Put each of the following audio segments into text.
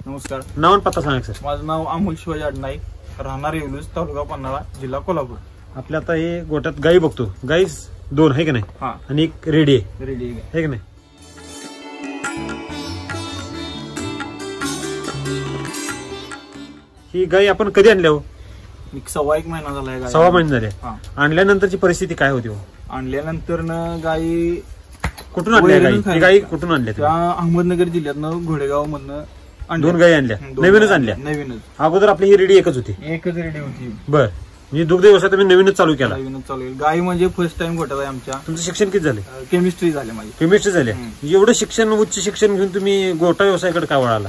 नमस्कार. नाव आणि पत्ता सांगा सर. माझं नाव अमोल शिवाजी आडनाईक, राहणार येवलूज, तालुका पन्हाळा, जिल्हा कोल्हापूर. आपल्या आता हे गोट्यात गाई बघतो, गाई 2 आहे की नाही आणि एक रेडी आहे की नाही. ही गाई आपण कधी आणल्या हो? 1.25 महिना झालाय. 1.25 महिने झाले. आणल्यानंतरची परिस्थिती काय होती हो? आणल्यानंतर गाई कुठून आणल्या? गाई कुठून आणल्या? अहमदनगर जिल्ह्यातनं घोडेगाव मधनं 2 गाई आणल्या. नवीनच आणल्या? नवीनच. अगोदर आपली ही रेडी एकच होती? एकच रेडी होती. बर. म्हणजे दुग्ध व्यवसाय तुम्ही नवीनच चालू केला? नवीनच चालू केला. गाई म्हणजे फर्स्ट टाइम गोट्यात आहे आमच्या. तुमचं शिक्षण किती झाले? केमिस्ट्री झाले माझी. केमिस्ट्री झाले. एवढं शिक्षण, उच्च शिक्षण घेऊन तुम्ही गोटा व्यवसायाकडे का वळाला?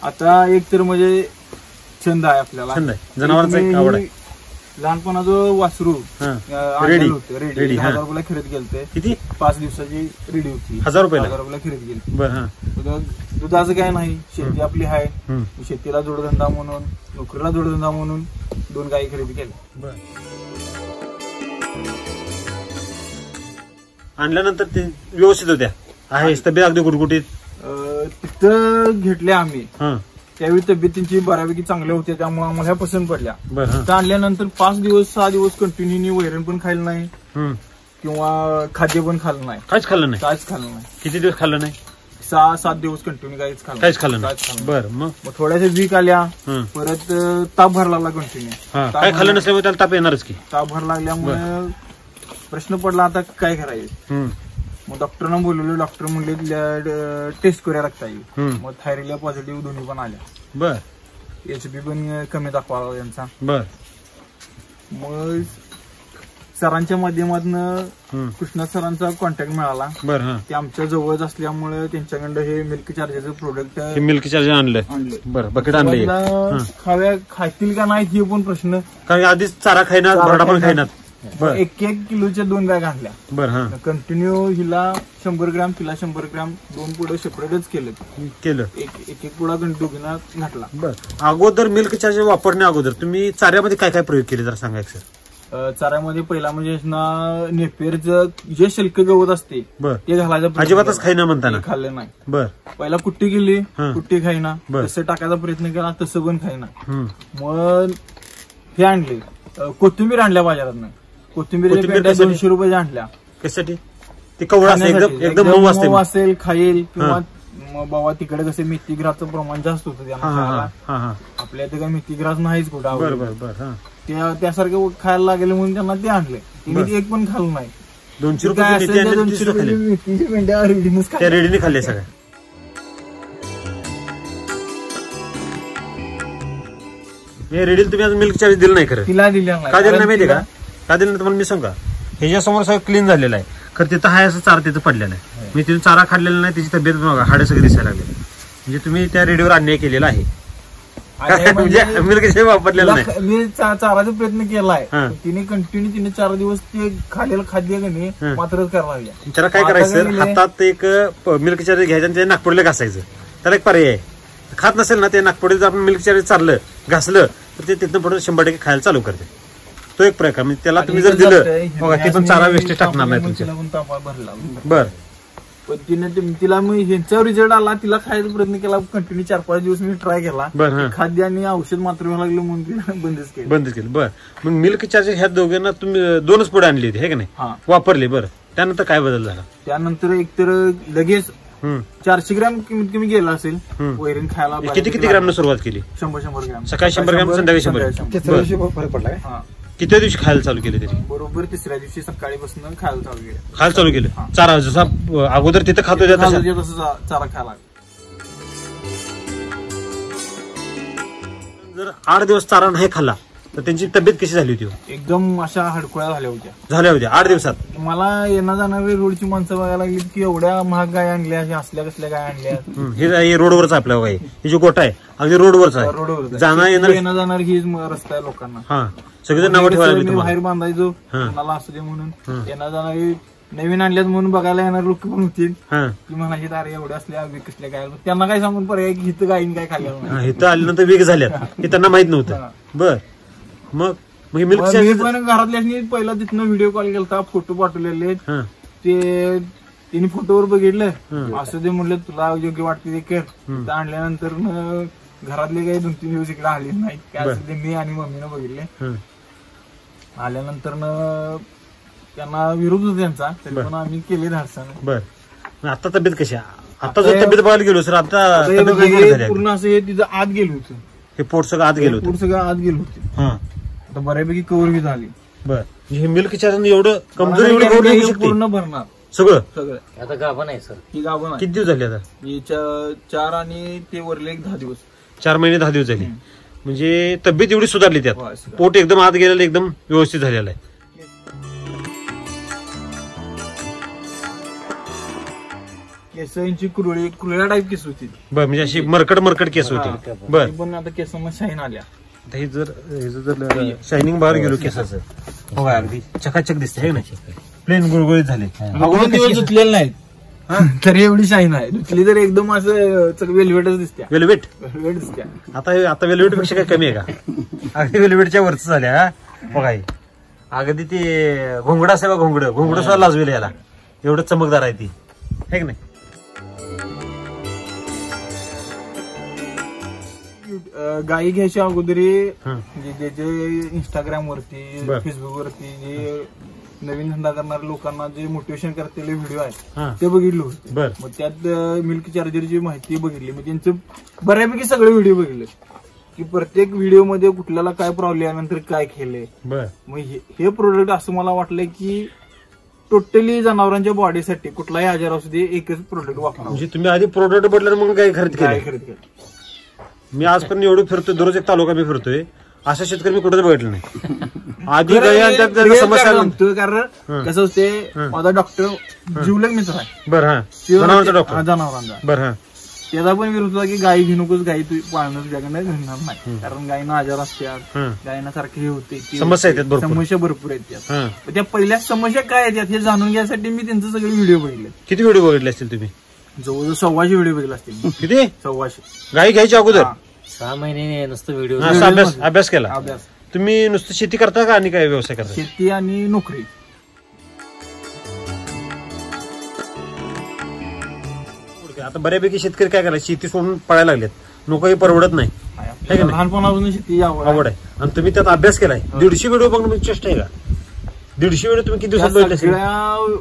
आता एक तर म्हणजे छंद आहे आपल्याला. छंद आहे, जनावरांचा आवड आहे. लहानपणाचं वासरू रेडी 1000 रुपयाला खरेदी केलते. किती? 5 दिवसाची रेडी होती. 1000 रुपयाला खरेदी केली. बरं. दुधाचं काय नाही, शेती आपली आहे. शेतीला जोडधंदा म्हणून, नोकरीला जोडधंदा म्हणून 2 गायी खरेदी केल्या. आणल्यानंतर ते व्यवस्थित होत्या? आहे तब्येत अगदी गुटगुटीत? तिथं घेतल्या आम्ही, त्यावेळी तब्येत त्यांची बऱ्यापैकी चांगल्या होत्या, त्यामुळे आम्हाला पसंत पडल्या. तर आणल्यानंतर 5 दिवस 6 दिवस कंटिन्यू वैरण पण खायला नाही किंवा खाद्य पण खाल्लं नाही. काहीच खाल्लं नाही? काहीच खाल्लं नाही. किती दिवस खाल्लं नाही? 6-7 दिवस कंटिन्यू काहीच खाल्लं नाही. बरं. मग थोड्याशा वीक आल्या, परत ताप भर लागला कंटिन्यू. काय खाल्लं नसल्यामुळे त्याला ताप येणारच की. ताप भर लागल्यामुळे प्रश्न पडला आता काय करायचं. मग डॉक्टरना बोलवलं. डॉक्टर म्हणले टेस्ट करूया लागता येईल. मग थायरॉइडला पॉझिटिव्ह दोन्ही पण आल्या. बर. HP पण कमी दाखवा यांचा. बर. मग सरांच्या माध्यमातून कृष्णा सरांचा कॉन्टॅक्ट मिळाला. बरं. ते आमच्या जवळच असल्यामुळे त्यांच्याकडं हे मिल्क चार्जरचं प्रोडक्ट, मिल्क चार्जर आणलं. बरं. बकेट आणलं. खातील का नाही हे पण प्रश्न. कारण आधीच चारा खायना, भरडा पण खायना. 1 किलोच्या 2 गाय घातल्या. बरं. कंटिन्यू हिला 100 ग्रॅम, तिला 100 ग्रॅम, 2 पुढं सेपरेटच केलं. एक पुढा दोघींना घातला. बरं. अगोदर मिल्क चार्जर वापरण्या अगोदर तुम्ही चाऱ्यामध्ये काय काय प्रयोग केले जरा सांगायचं सर. चाऱ्यामध्ये पहिला म्हणजे नेपेरचं जे शिल्क गवत असते ते घालायचं. अजिबातच खाईना म्हणताना? खाल्लं नाही. बर. पहिला कुट्टी केली, कुट्टी खाईना. तसं टाकायचा प्रयत्न केला, तसं पण खाईना. मग हे आणले, कोथिंबीर आणल्या बाजारात. कोथिंबीर 200 रुपये आणल्या. कशासाठी? ते कवळ एकदम मऊ असेल, खाईल. किंवा बाबा तिकडे कसं मेथीग्रासचं प्रमाण जास्त होतं त्यांना. आपल्या इथे काय मेथीग्रास नाहीच कुठं. त्यासारखं खायला लागले म्हणून त्यांना ते आणले. तिने एक पण खाल्लं नाही. 200 रुपये रेडीने खाल्ले सगळ्या. रेडीला तुम्ही मिल्क चार्ज दिलं नाही? खरं तिला दिलं नाही. का दिलं नाही माहिती का? का दिलं नाही तुम्हाला मी सांगा. ह्याच्यासमोर सगळं क्लीन झालेलं आहे. खरं तिथं हाय असं चारा तिथं पडलेला आहे. मी तिथून चारा खाल्लेला नाही, त्याची तब्येत बघा, हाडे सगळे दिसायला लागले. म्हणजे तुम्ही त्या रेडीवर अन्याय केलेला आहे. मिल्क चार्ज वापरलेला नाही. मी चाराचा प्रयत्न केलाय. तिने कंटिन्यू 4 दिवस ते खाल्लेलं खाद्य का मात्र करायला लागल्या. त्याला काय करायचं, हातात एक मिल्क चार्ज घ्यायचं आणि ते नागपुडीला घासायचं. त्याला एक पर्याय आहे. खात नसेल ना ते नागपुडीचं आपण मिल्क चार्ज चाललं घासलं तर ते तिथं पुढे 100% खायला चालू करते. तो एक प्रकार. म्हणजे त्याला तुम्ही जर दिलं बघा, ते पण चारा वेस्टेज टाकणार नाही तुमच्या. बर. पण तिला मी ह्यांचा रिझल्ट आला, तिला खायचा प्रयत्न केला. कंटिन्यू 4-5 दिवस मी ट्राय केला. खाद्य आणि औषध मात्र लागलं म्हणून तिला बंदच केलं. बरं. मग मिल्क चार्जर ह्या दोघांना तुम्ही 2च पुढे आणली होती हे का नाही? वापरली. बरं. त्यानंतर काय बदल झाला? त्यानंतर एकतर लगेच 400 ग्रॅम कमी गेला असेल वैरण खायला. किती ग्रॅमनं सुरुवात केली? 100 ग्रॅम. सकाळी 100 ग्रॅम, संध्याकाळी 100 फरक पडला. किती दिवशी खायला चालू केले तरी? बरोबर 3ऱ्या दिवशी सकाळीपासून खायला चालू केलं. चारा जसा अगोदर तिथं खातो तसं चारा खायला. जर 8 दिवस चारा नाही खाल्ला तर त्यांची तब्येत कशी झाली होती? एकदम अशा हडकुळ्या झाल्या होत्या 8 दिवसात. मला येणं जाणारी रोडची माणसं बघायला लागली की एवढ्या महाग गाय आणल्या, असल्या कसल्या गाय आणल्या. हे रोडवरच आपल्या गाय, ही जो गोटा आहे अगदी रोडवरच आहे. रोडवर येणं जाणार ही रस्ता आहे लोकांना. सगळेजण नावं ठेवायला बाहेर बांधायचो मला असू दे म्हणून. येणं जाणारी नवीन आणल्यात म्हणून बघायला येणार लोक पण होतील की म्हणायचे दारे एवढ्या असल्या वीक कसल्या गाय. त्यांना काय सांगून पर्याय की इथं गायीन काय खाल्ल्या. इथं आल्यानंतर वीक झाल्यात हे त्यांना माहित नव्हतं. बर. मग मिल्क चार्जर पण घरातल्या पहिला तिथनं व्हिडिओ कॉल केला, फोटो पाठवलेले. ते तिने फोटोवर बघितलं, असं ते म्हणलं तुला योग्य वाटते ते कर. तिथं आणल्यानंतर घरातले काही 2-3 दिवस इकडे आले नाही, काय असं ते मी आणि मम्मीनं बघितले. आल्यानंतर त्यांना विरोध होता त्यांचा, तरी पण आम्ही केले धाडसानं. बरं, आता तब्येत कशी आहे? आता जर तब्येत बघायला गेलो सर, आता पूर्ण असं हे तिथं आत गेलं होतं, हे पोट सगळं आत गेलं होतं, पोट सगळं आत गेलं होतं. आता बऱ्यापैकी कव्हर बी झाली. बरं, हे मिल्क चार्जर एवढं कमजोरी एवढी पूर्ण भरणार सगळं. आता गाभण आहे सर, ही गाभण आहे. किती दिवस झाले आता? 4 आणि ते वरले 10 दिवस, 4 महिने 10 दिवस झाले. म्हणजे तब्येत एवढी सुधारली त्यात, पोट एकदम आत गेलेलं एकदम व्यवस्थित झालेलं आहे. केसांची कुरळ्या टाईप केस होती. बरं, म्हणजे अशी मरकट केस होते. बरं, पण आता केसांना शाईन आल्या. हे जर शायनिंग बाहेर गेलो केसाचं, हो अगदी चकाचक दिसते आहे ना, प्लेन गुळगुळीत झाले. दिवस धुतलेले नाहीत तरी एवढी शाईन आहे. धुतली तर एकदम असं वेलवेटच दिसते. वेलवेट दिसते. आता वेलवेट पेक्षा काय कमी आहे का? अगदी वेलवेटच्या वरच झाल्या. बघा अगदी ते घोंगडा असेल, घोंगडं सुद्धा लाजवेल याला, एवढं चमकदार आहे ती, आहे की नाही? गाई घ्यायच्या अगोदर म्हणजे जे इंस्टाग्राम वरती, फेसबुक वरती जे नवीन धंदा करणाऱ्या लोकांना जे मोटिवेशन करतेले व्हिडिओ आहेत ते बघितले होते. मग त्यात मिल्क चार्जरची माहिती बघितली. मग त्यांचं बऱ्यापैकी सगळे व्हिडिओ बघितले की प्रत्येक व्हिडिओ मध्ये कुठल्याला काय प्रॉब्लेम आहे, नंतर काय केलंय. मग हे प्रोडक्ट असं मला वाटलंय की टोटली जनावरांच्या बॉडीसाठी कुठलाही आजार असू दे एकच प्रोडक्ट वापरा. म्हणजे तुम्ही आधी प्रोडक्ट बदललं मग काय खरेदी केली? मी आजपर्यंत एवढं फिरतोय, दररोज एक तालुका मी फिरतोय, अशा शेतकरी मी कुठेच बघितलं नाही. आधी समस्या म्हणतोय कारण कसं होते, माझा डॉक्टर जीवलग मित्र आहे. बरं, जनावरांचा डॉक्टर, जनावरांचा. बरं, त्याचा पण विरोध होता की गाई घेऊ नकोस, गाई तू पाळणं तुझ्याकडे घेणार नाही, कारण गायीनं आजार असतात, गायीना सारखे होते, समस्या भरपूर आहेत. त्या पहिल्या समस्या काय येतात हे जाणून घ्यायसाठी मी त्यांचे सगळे व्हिडिओ बघितले. किती व्हिडिओ बघितले असतील तुम्ही? जवळजवळ 100 व्हिडिओ बघितले असतील. किती? 100. गाई घ्यायच्या अगोदर 6 महिने नुसतं व्हिडिओ अभ्यास केला. तुम्ही नुसतं शेती करता का आणि काय व्यवसाय करता? शेती आणि नोकरी. आता बऱ्यापैकी शेतकरी काय करायचे, शेती सोडून पळायला लागलेत, नोकरी परवडत नाही. लहानपणापासून शेती आवड आहे आणि तुम्ही त्यात अभ्यास केलाय. 150 व्हिडिओ बघणं म्हणजे चेष्टा आहे का? 150 व्हिडिओ तुम्ही किती दिवसात बघितले?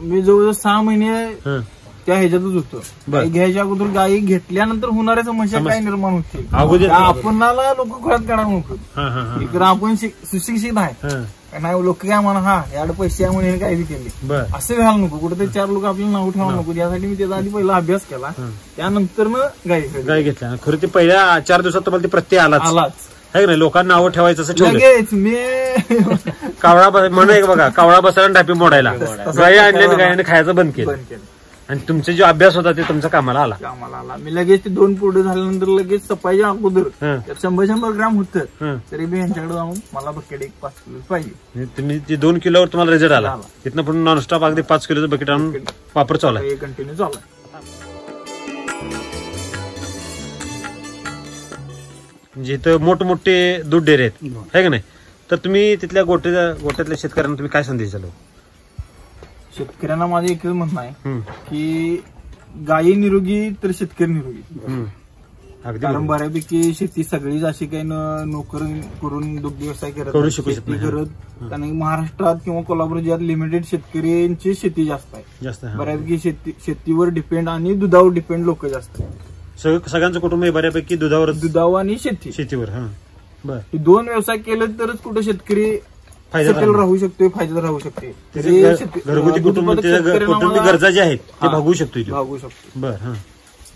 मी जवळजवळ 6 महिने त्या ह्याच्यातच होतो. घ्यायच्या अगोदर गाई घेतल्यानंतर होणाऱ्या समस्या काय निर्माण होतील आपणाला लोक खोळ्यात काढा नको. इकडे आपण सुशिक्षित आहे नाही, लोक काय म्हणा याड पैसे आहे म्हणून काय केले असं व्हायला नको. कुठे 4 लोक आपल्याला नाव ठेवायला नको. यासाठी मी त्याचा आधी पहिला अभ्यास केला, त्यानंतर मग गाई घेतल्या. खरं ते पहिल्या 4 दिवसात तुम्हाला ते प्रत्यय आलाच आहे नाही. लोकांना नावं ठेवायचं असं ठेवलं मी. कावळा म्हणून बघा, कावळा बसायला टापी मोडायला गाई आणल्या, गायीने खायचं बंद केलं आणि तुमचा जो अभ्यास होता ते तुमचा कामाला आला. मी लगेच ते 2 पुढे झाल्यानंतर लगेच सफाईच्या अगोदर 100 ग्राम होतं, तरी मी यांच्याकडे जाऊन मला बकेट 5 किलो पाहिजे. तुम्ही ते 2 किलोवर तुम्हाला रिझल्ट आला. तिथनं पण नॉनस्टॉप अगदी 5 किलोचं बकेट आणून वापर चालू आहे, कंटिन्यू चालू आहे. म्हणजे इथं मोठमोठे दूध डेरे आहेत आहे का नाही, तर तुम्ही तिथल्या गोट्यातल्या शेतकऱ्यांना तुम्ही काय संदेश द्याल? शेतकऱ्यांना माझं एकच म्हणणं आहे की गायी निरोगी तर शेतकरी निरोगी. कारण बऱ्यापैकी शेती सगळीच अशी काही नोकर करून दुग्ध व्यवसाय करत शेती करत, कारण महाराष्ट्रात किंवा कोल्हापूर जिल्ह्यात लिमिटेड शेतकऱ्यांची शेती जास्त आहे. बऱ्यापैकी शेतीवर डिपेंड आणि दुधावर डिपेंड लोक जास्त आहेत. सगळ्यांचं कुटुंब बऱ्यापैकी दुधावर आणि शेतीवर. बरं, 2 व्यवसाय केले तरच कुठे शेतकरी फायद्यात राहू शकतो, फायद्यात राहू शकते. घरगुती कुटुंब गरजा ज्या आहेत ते भागू शकतो. बरं,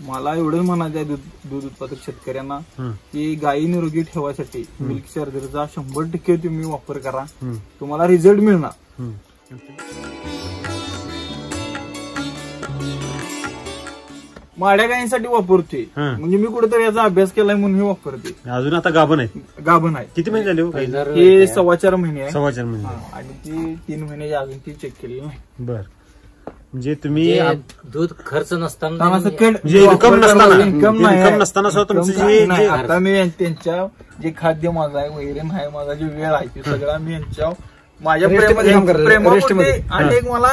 मला एवढंच म्हणायचं आहे दूध उत्पादक शेतकऱ्यांना की गायी निरोगी ठेवायसाठी मिल्क चार्जरचा 100% तुम्ही वापर करा, तुम्हाला रिझल्ट मिळणार. माड्या गायींसाठी वापरते, म्हणजे मी कुठेतरी याचा अभ्यास केलाय म्हणून हे वापरते. अजून आता गाभण आहे. किती महिने झाले? हे 4.25 महिने आहे. 4.25 महिने आणि ती 3 महिन्याची अजून ती चेक केली नाही. बर, म्हणजे तुम्ही दूध खर्च नसताना इन्कम नसताना आता मी त्यांच्या जे खाद्य माझं आहे वगैरे नाही, माझा जे वेळ आहे ते सगळा मी यांच्या माझ्या प्रेमामध्ये आणि एक मला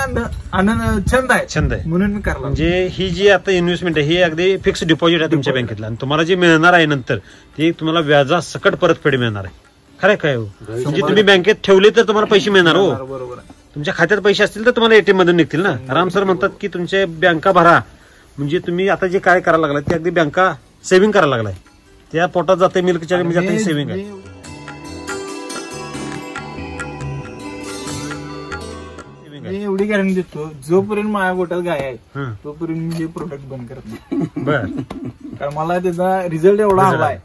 आनंद छंद आहे म्हणून मी करला. म्हणजे ही जी आता इन्व्हेस्टमेंट आहे ही अगदी फिक्स डिपॉझिट आहे तुमच्या बँकेतला आणि तुम्हाला जे मिळणार आहे नंतर ते तुम्हाला व्याजासकट परतफेड मिळणार आहे. खरं काय हो, म्हणजे तुम्ही बँकेत ठेवले तर तुम्हाला पैसे मिळणार हो. बरोबर आहे. तुमच्या खात्यात पैसे असतील तर तुम्हाला एटीएम मधून निघतील ना. राम सर म्हणतात की तुमच्या बँका भरा, म्हणजे तुम्ही आता जे काय करायला लागलाय ते अगदी बँका सेव्हिंग करायला लागलाय. त्या पोटात जाते मिल्क चार्ज म्हणजे आता सेव्हिंग आहे. मी एवढी गॅरंटी देतो, जोपर्यंत माझ्या पोटात गाय आहे तोपर्यंत मी हे प्रोडक्ट बंद करत नाही. बर, कारण मला त्याचा रिझल्ट एवढा आलाय.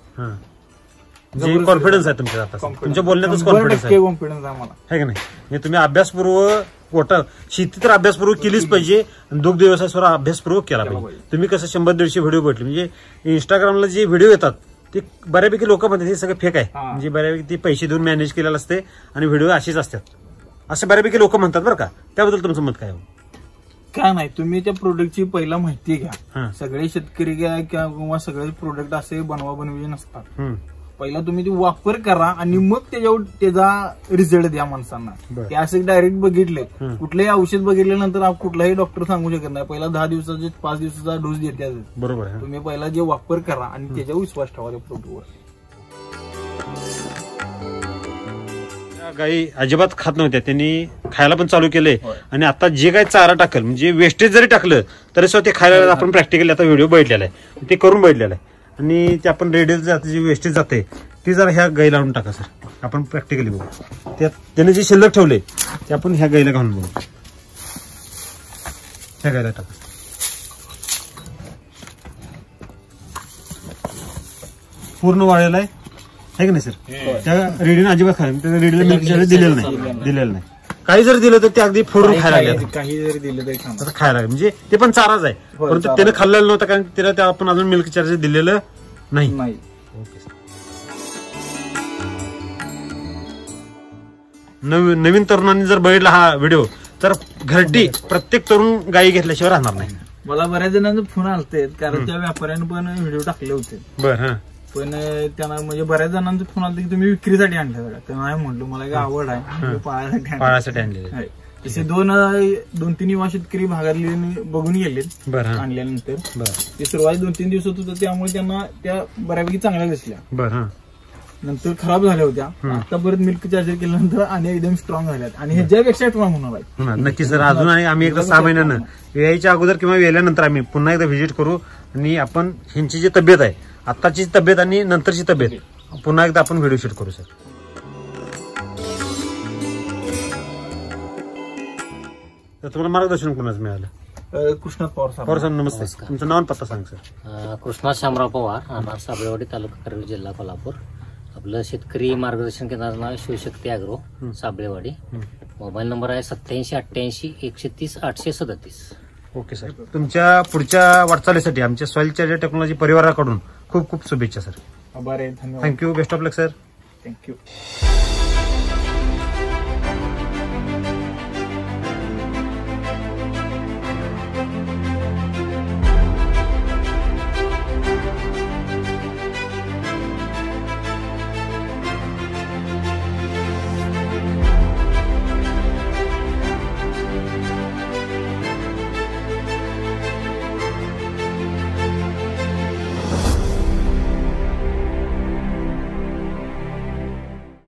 कॉन्फिडन्स आहे तुमच्या आता, तुमच्या बोलण्यातच कॉन्फिडन्स आहे मला, है का नाही. तुम्ही अभ्यासपूर्वक पोटा शेती तर अभ्यासपूर्वक केलीच पाहिजे, दुग्ध व्यवसायावर अभ्यासपूर्वक केला पाहिजे. तुम्ही कसं 100-150 व्हिडिओ भेटले, म्हणजे इंस्टाग्रामला जे व्हिडिओ येतात ते बऱ्यापैकी लोक म्हणतात हे सगळं फेक आहे, म्हणजे बऱ्यापैकी ते पैसे देऊन मॅनेज केलेलं असते आणि व्हिडिओ अशीच असतात असं बऱ्यापैकी लोक म्हणतात बरं का. त्याबद्दल तुमचं मत काय? काय नाही, तुम्ही त्या प्रोडक्टची पहिला माहिती घ्या. सगळे शेतकरी घ्या किंवा सगळे प्रोडक्ट असे बनवाबनवी नसतात. पहिला तुम्ही ते वापर करा आणि मग त्याच्यावर त्याचा रिझल्ट द्या माणसांना. ते असे डायरेक्ट बघितले, कुठलंही औषध बघितल्यानंतर कुठलाही डॉक्टर सांगू शकत नाही पहिला 10 दिवसाचा 5 दिवसाचा डोस देते. बरोबर, तुम्ही पहिला जे वापर करा आणि त्याच्यावर विश्वास ठेवा त्या प्रोडक्टवर. गाई अजिबात खात नव्हत्या, त्यांनी खायला पण चालू केले आणि आता जे काही चारा टाकल म्हणजे वेस्टेज जरी टाकलं तरी सुद्धा ते खायला आपण प्रॅक्टिकली आता व्हिडिओ बघितलेला आहे, ते करून बघितलेला आहे. आणि ते आपण रेडियल जी वेस्टेज जाते ती जरा ह्या गाईला आणून टाका सर, आपण प्रॅक्टिकली बघू. त्याने जे शिल्लक ठेवले ते आपण ह्या गाईला घालून बघू. ह्या गाईला टाका. पूर्ण वाळलेला आहे की नाही सर? त्या रेडीने अजिबात खायला, त्या रेडीला मिल्क दिलेलं नाही. काही जर दिलं तर ते अगदी फोडून खायला लागले. काही जरी दिलं तरी खायला लागले, म्हणजे ते पण चाराच आहे, परंतु त्याने खाल्लेलं नव्हतं कारण त्याला आपण अजून मिल्क चार्ज दिलेलं नाही. Okay sir. नवीन तरुणांनी जर बघितला हा व्हिडिओ तर घरटी प्रत्येक तरुण गायी घेतल्याशिवाय राहणार नाही. मला बऱ्याच जणांचे फोन आलते कारण त्या व्यापाऱ्याने पण व्हिडिओ टाकले होते. बरं, पण त्यांना म्हणजे बऱ्याच जणांचे फोन आले की तुम्ही विक्रीसाठी आणले का? तेव्हा म्हटलं मला एक आवड आहे पाळासाठी आणले. तसे 2-3 युवा शेतकरी भागातले बघून गेले आणल्यानंतर. ते सुरुवात 2-3 दिवसात होतं त्यामुळे त्यांना त्या बऱ्यापैकी चांगल्या दिसल्या. बरं, नंतर खराब झाल्या होत्या. आता परत मिल्क चार्जर केल्यानंतर आणि एकदम स्ट्रॉंग झाल्यात आणि ह्याच्यापेक्षा स्ट्रॉंग होणार आहे. नक्की सर. अजून आम्ही एकदा 6 महिन्यानं यायच्या अगोदर किंवा वेल्यानंतर आम्ही पुन्हा एकदा व्हिजिट करू आणि आपण ह्यांची जी तब्येत आहे आताची तब्येत आणि नंतरची तब्येत पुन्हा एकदा आपण व्हिडिओ शूट करू सर. तर तुम्हाला मार्गदर्शन कोणाच मिळालं? कृष्णात पवार सर. नमस्ते, तुमचं नाव पत्ता सांग सर. कृष्णात शामराव पवार, राहणार साबळेवाडी, तालुका करवीर, जिल्हा कोल्हापूर. आपलं शेतकरी मार्गदर्शन केंद्राचं नाव Shivshakti agro, Sabalewadi. Mobile number आहे 8788-130-837. Okay sir. तुमच्या पुढच्या वाटचालीसाठी आमच्या सॉइल चार्जर टेक्नॉलॉजी परिवाराकडून खूप खूप शुभेच्छा सर. आभार आहे. धन्यवाद. Thank you. Best of luck sir. Thank you.